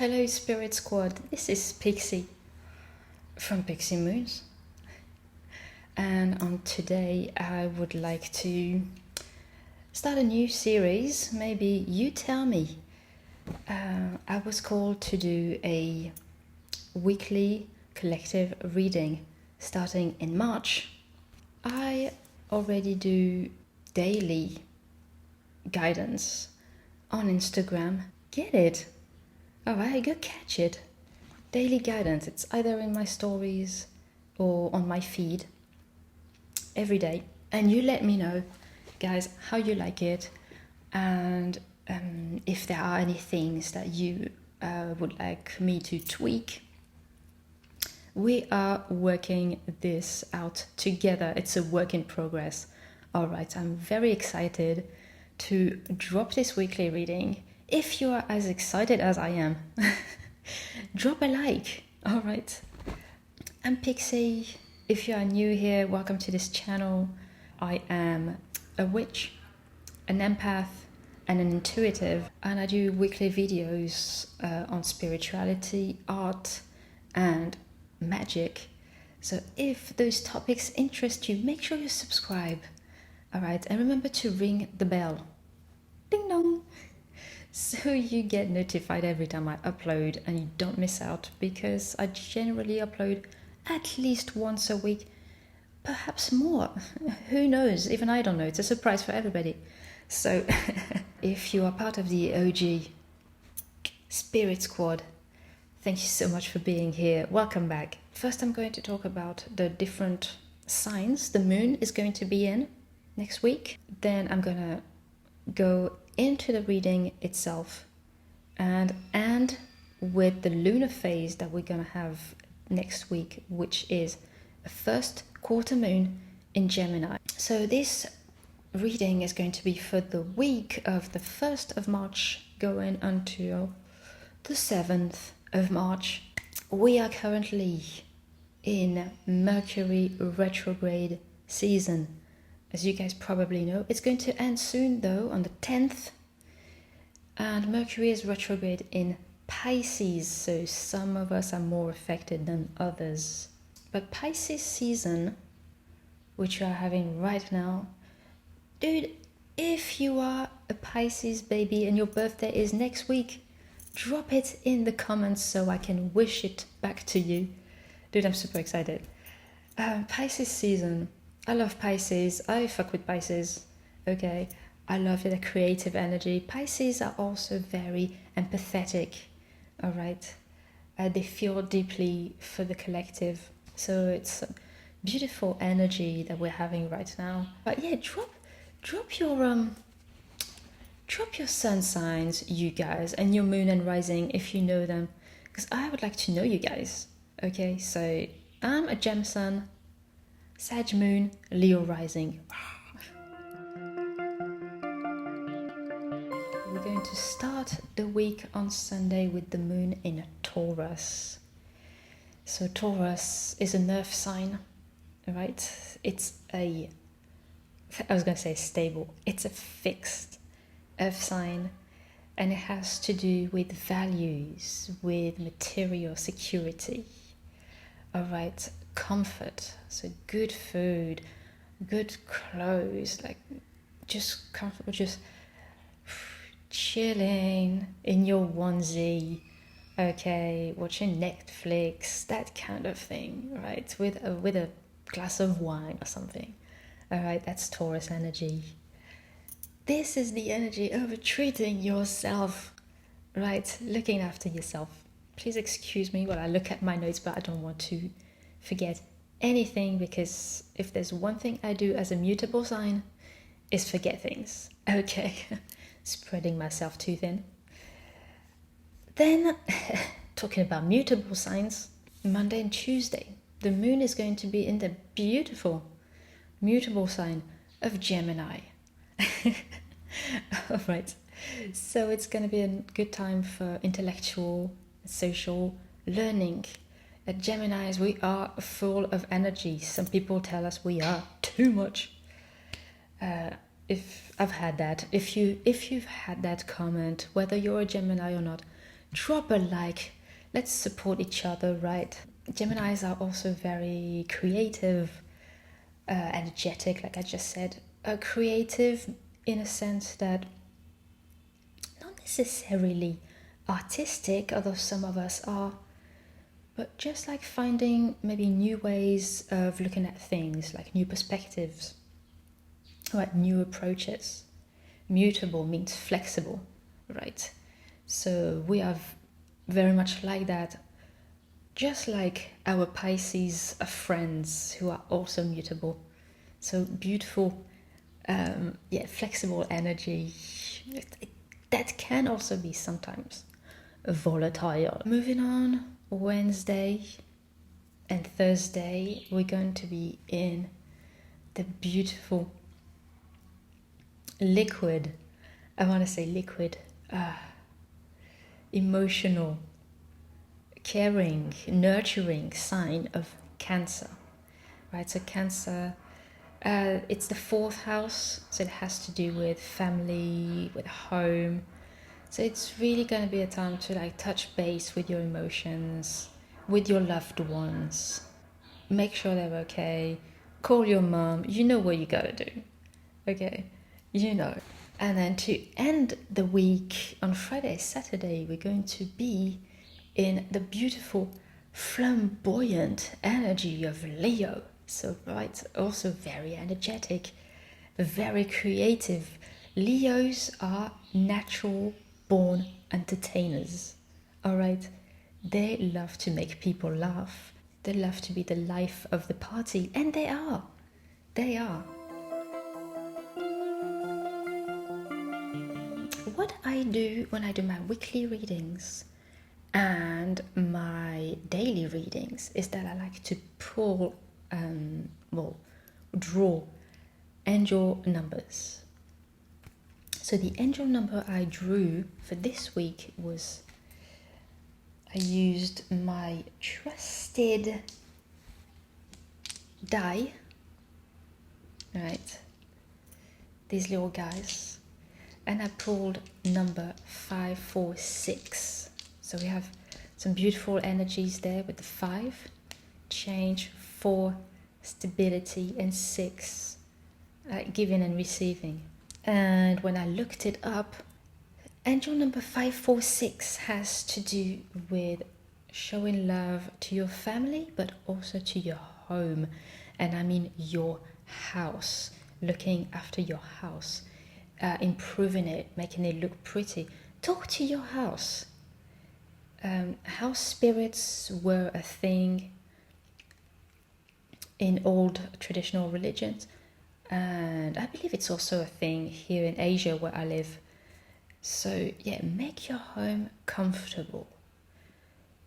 Hello, Spirit Squad. This is Pixie from Pixie Moons, and on today I would like to start a new series. Maybe you tell me. I was called to do a weekly collective reading starting in March. I already do daily guidance on Instagram. Get it? Alright, go catch it. Daily guidance. It's either in my stories or on my feed every day. And you let me know, guys, how you like it, and if there are any things that you would like me to tweak. We are working this out together. It's a work in progress. Alright, I'm very excited to drop this weekly reading. If you are as excited as I am, drop a like. All right. I'm Pixie. If you are new here, welcome to this channel. I am a witch, an empath, and an intuitive, and I do weekly videos on spirituality, art, and magic. So if those topics interest you, make sure you subscribe. All right, and remember to ring the bell. Ding dong. So you get notified every time I upload and you don't miss out, because I generally upload at least once a week, perhaps more. Who knows? Even I don't know. It's a surprise for everybody. So if you are part of the OG Spirit Squad, thank you so much for being here. Welcome back. First, I'm going to talk about the different signs the moon is going to be in next week. Then I'm going to go into the reading itself and with the lunar phase that we're going to have next week, which is a first quarter moon in Gemini. So this reading is going to be for the week of the 1st of March going until the 7th of March. We are currently in Mercury retrograde season. As you guys probably know, it's going to end soon though, on the 10th. And Mercury is retrograde in Pisces, so some of us are more affected than others. But Pisces season, which we are having right now, dude, if you are a Pisces baby and your birthday is next week, drop it in the comments so I can wish it back to you. Dude, I'm super excited. Pisces season. I love Pisces. I fuck with Pisces. Okay. I love the creative energy. Pisces are also very empathetic. All right. They feel deeply for the collective. So it's a beautiful energy that we're having right now. But yeah, drop your sun signs, you guys, and your moon and rising if you know them, because I would like to know you guys. Okay, so I'm a Gem Sun, Sag Moon, Leo Rising. We're going to start the week on Sunday with the moon in Taurus. So Taurus is an earth sign, right? It's I was going to say stable. It's a fixed earth sign, and it has to do with values, with material security. All right, comfort, so good food, good clothes, like just comfortable, just chilling in your onesie, okay, watching Netflix, that kind of thing, right, with a glass of wine or something. All right, that's Taurus energy. This is the energy of treating yourself, right, looking after yourself. Please excuse me while I look at my notes, but I don't want to forget anything, because if there's one thing I do as a mutable sign, is forget things. Okay, spreading myself too thin. Then, talking about mutable signs, Monday and Tuesday, the moon is going to be in the beautiful mutable sign of Gemini. All right, so it's going to be a good time for intellectual, social learning. At Geminis, we are full of energy. Some people tell us we are too much. If I've had that, if you've had that comment, whether you're a Gemini or not, drop a like. Let's support each other, right? Geminis are also very creative, energetic, like I just said. Creative in a sense that not necessarily artistic, although some of us are, but just like finding maybe new ways of looking at things, like new perspectives, right? New approaches. Mutable means flexible, right? So we are very much like that, just like our Pisces friends who are also mutable. So beautiful, flexible energy. That can also be sometimes volatile. Moving on, Wednesday and Thursday, we're going to be in the beautiful liquid, emotional, caring, nurturing sign of Cancer, right? So Cancer, it's the fourth house, so it has to do with family, with home. So it's really going to be a time to like touch base with your emotions, with your loved ones. Make sure they're okay. Call your mom. You know what you gotta do. Okay, you know. And then to end the week on Friday, Saturday, we're going to be in the beautiful, flamboyant energy of Leo. So, right, also very energetic, very creative. Leos are natural born entertainers. All right, they love to make people laugh. They love to be the life of the party, and they are. They are. What I do when I do my weekly readings and my daily readings is that I like to pull, draw angel numbers. So the angel number I drew for this week was, I used my trusted die, right? These little guys. And I pulled number 546. So we have some beautiful energies there with the 5, change, 4, stability, and 6, giving and receiving. And when I looked it up, angel number 546 has to do with showing love to your family, but also to your home. And I mean your house, looking after your house. Improving it, making it look pretty. Talk to your house. House spirits were a thing in old traditional religions, and I believe it's also a thing here in Asia where I live. So yeah, make your home comfortable.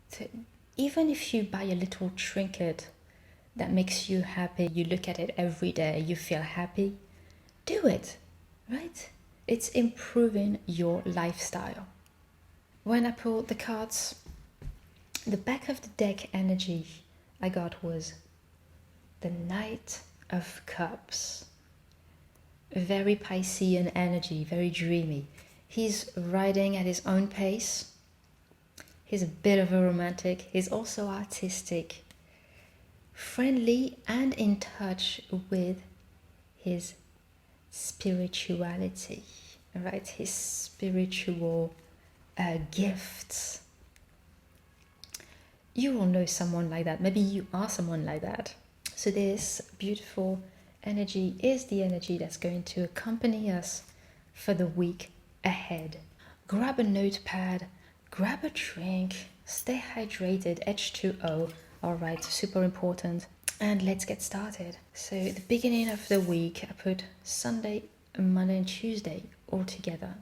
So even if you buy a little trinket that makes you happy, you look at it every day, you feel happy, do it. Right? It's improving your lifestyle. When I pulled the cards, the back of the deck energy I got was the Knight of Cups. Very Piscean energy, very dreamy. He's riding at his own pace. He's a bit of a romantic. He's also artistic, friendly, and in touch with his spirituality, right? His spiritual gifts. You will know someone like that. Maybe you are someone like that. So this beautiful energy is the energy that's going to accompany us for the week ahead. Grab a notepad, grab a drink, stay hydrated, H2O. All right, super important. And let's get started. So the beginning of the week, I put Sunday, Monday and Tuesday all together.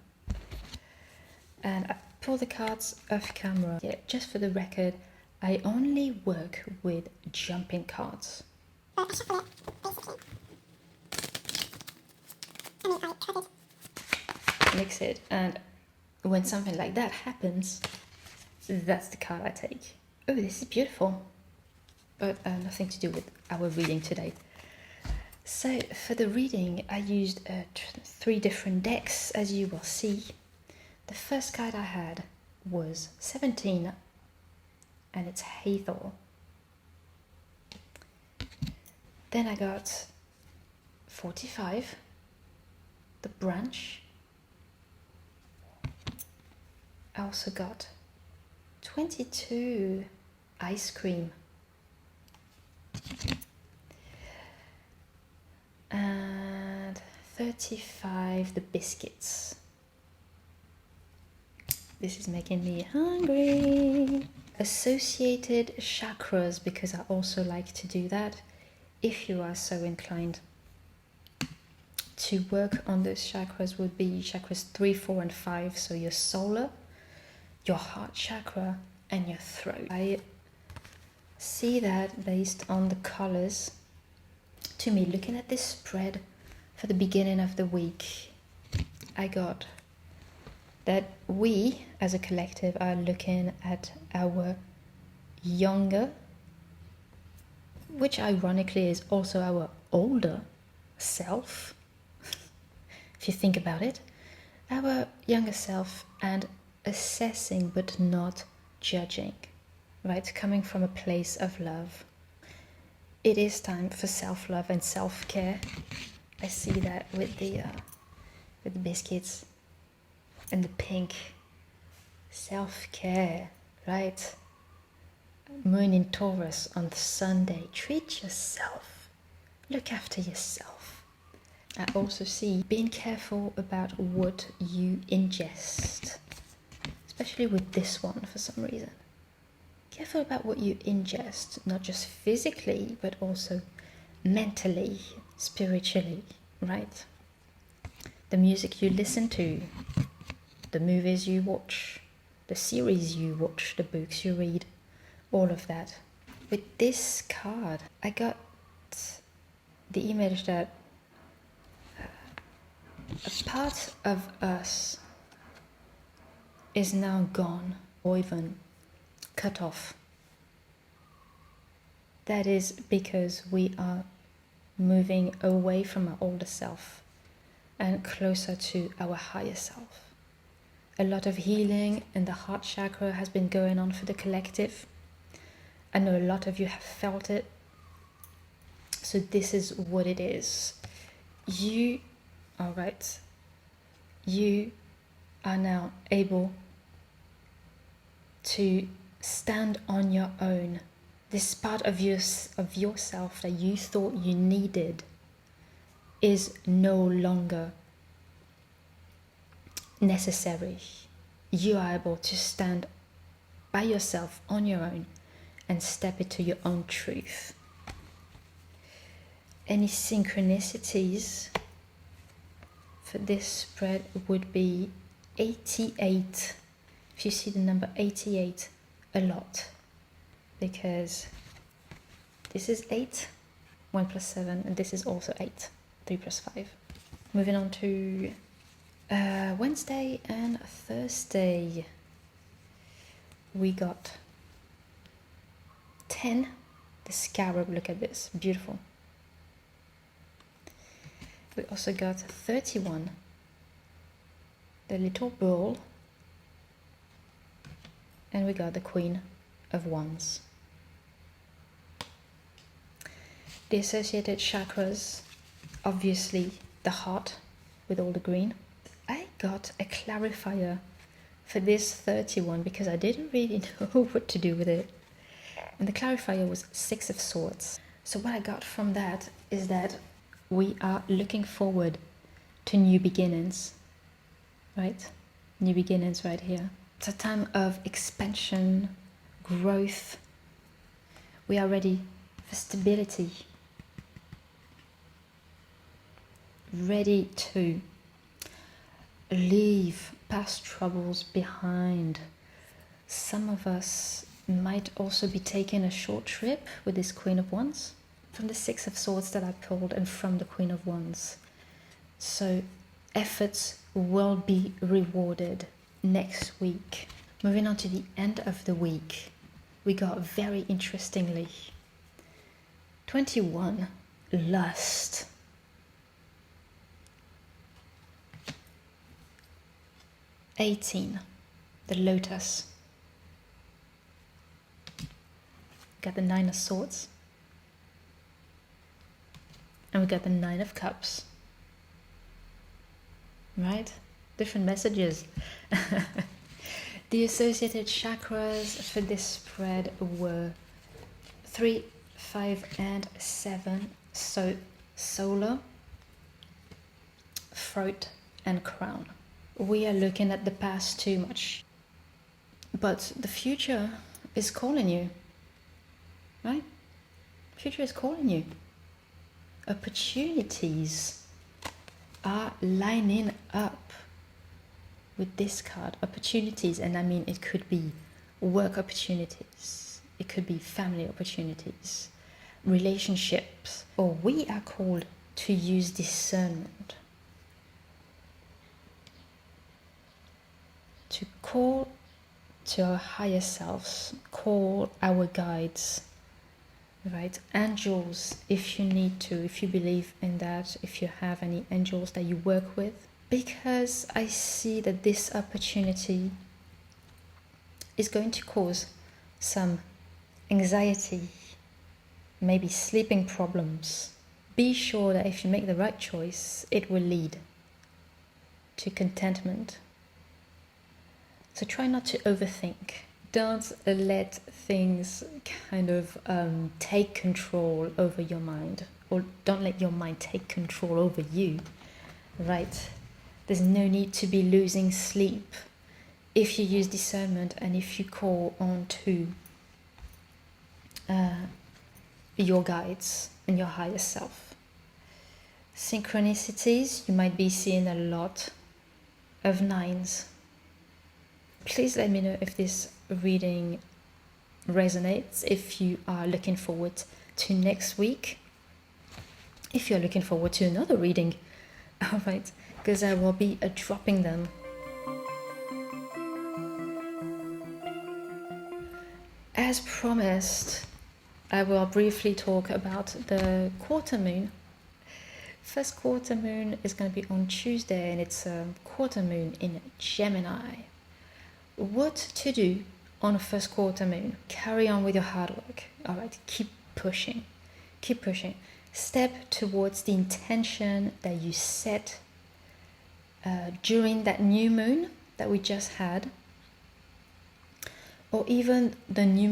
And I pull the cards off camera. Yeah, just for the record, I only work with jumping cards. Mix it, and when something like that happens, that's the card I take. Oh, this is beautiful. But nothing to do with our reading today. So for the reading, I used 3 different decks, as you will see. The first card I had was 17, and it's Hathor. Then I got 45, the branch. I also got 22, ice cream. And 35, the biscuits. This is making me hungry. Associated chakras, because I also like to do that, if you are so inclined to work on those chakras, would be chakras 3, 4, and 5. So your solar, your heart chakra, and your throat. I see that based on the colors. To me, looking at this spread for the beginning of the week, I got that we as a collective are looking at our younger, which ironically is also our older self, if you think about it, our younger self, and assessing but not judging, right? Coming from a place of love. It is time for self-love and self-care. I see that with the biscuits and the pink. Self-care, right? Moon in Taurus on Sunday. Treat yourself. Look after yourself. I also see being careful about what you ingest, especially with this one for some reason. Careful about what you ingest, not just physically, but also mentally, spiritually, right? The music you listen to, the movies you watch, the series you watch, the books you read, all of that. With this card, I got the image that a part of us is now gone, or even cut off. That is because we are moving away from our older self and closer to our higher self. A lot of healing in the heart chakra has been going on for the collective. I know a lot of you have felt it. So this is what it is. You are now able to stand on your own. This part of yourself that you thought you needed is no longer necessary. You are able to stand by yourself on your own and step into your own truth. Any synchronicities for this spread would be 88. If you see the number 88 a lot, because this is 8, 1 plus 7, and this is also 8, 3 plus 5. Moving on to Wednesday and Thursday, we got 10, the scarab. Look at this, beautiful. We also got 31, the little bull, and we got the Queen of Wands. The associated chakras, obviously the heart with all the green. I got a clarifier for this 31 because I didn't really know what to do with it. And the clarifier was 6 of Swords. So what I got from that is that we are looking forward to new beginnings, right? New beginnings right here. It's a time of expansion, growth. We are ready for stability. Ready to leave past troubles behind. Some of us might also be taking a short trip with this Queen of Wands. From the 6 of Swords that I pulled and from the Queen of Wands. So efforts will be rewarded next week. Moving on to the end of the week, we got very interestingly 21, lust. 18, the Lotus. Got the Nine of Swords. And we got the Nine of Cups. Right? Different messages. The associated chakras for this spread were 3, 5, and 7. So solar, throat, and crown. We are looking at the past too much, but the future is calling you, right? Future is calling you. Opportunities are lining up with this card. Opportunities, and I mean it could be work opportunities, it could be family opportunities, relationships, or we are called to use discernment, to call to our higher selves, call our guides, right? Angels, if you need to, if you believe in that, if you have any angels that you work with, because I see that this opportunity is going to cause some anxiety, maybe sleeping problems. Be sure that if you make the right choice, it will lead to contentment. So try not to overthink. Don't let things kind of take control over your mind, or don't let your mind take control over you, right? There's no need to be losing sleep if you use discernment and if you call on to your guides and your higher self. Synchronicities, you might be seeing a lot of 9s. Please let me know if this reading resonates, if you are looking forward to next week, if you're looking forward to another reading, all right, because I will be dropping them. As promised, I will briefly talk about the quarter moon. First quarter moon is going to be on Tuesday, and it's a quarter moon in Gemini. What to do on a first quarter moon? Carry on with your hard work. All right, keep pushing. Keep pushing. Step towards the intention that you set during that new moon that we just had, or even the new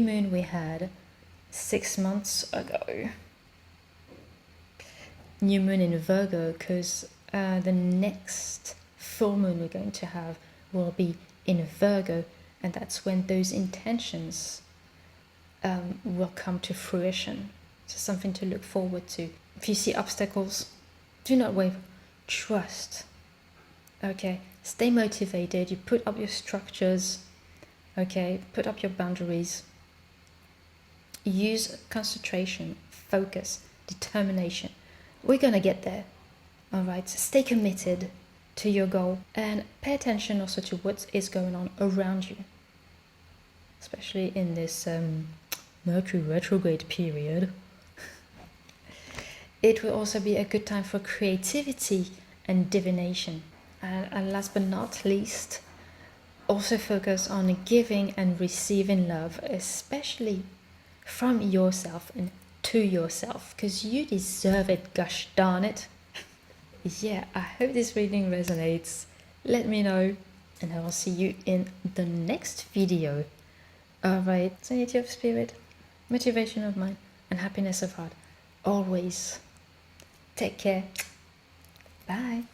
moon we had 6 months ago. New moon in Virgo, because the next full moon we're going to have will be in Virgo, and that's when those intentions will come to fruition. So something to look forward to. If you see obstacles, do not waver. Trust. Okay, stay motivated. You put up your structures. Okay, put up your boundaries. Use concentration, focus, determination. We're gonna get there. All right, stay committed to your goal, and pay attention also to what is going on around you, especially in this Mercury retrograde period. It will also be a good time for creativity and divination. And last but not least, also focus on giving and receiving love, especially from yourself and to yourself, because you deserve it, gosh darn it. Yeah, I hope this reading resonates. Let me know, and I will see you in the next video. Alright, sanity of spirit, motivation of mind, and happiness of heart. Always. Take care. Bye.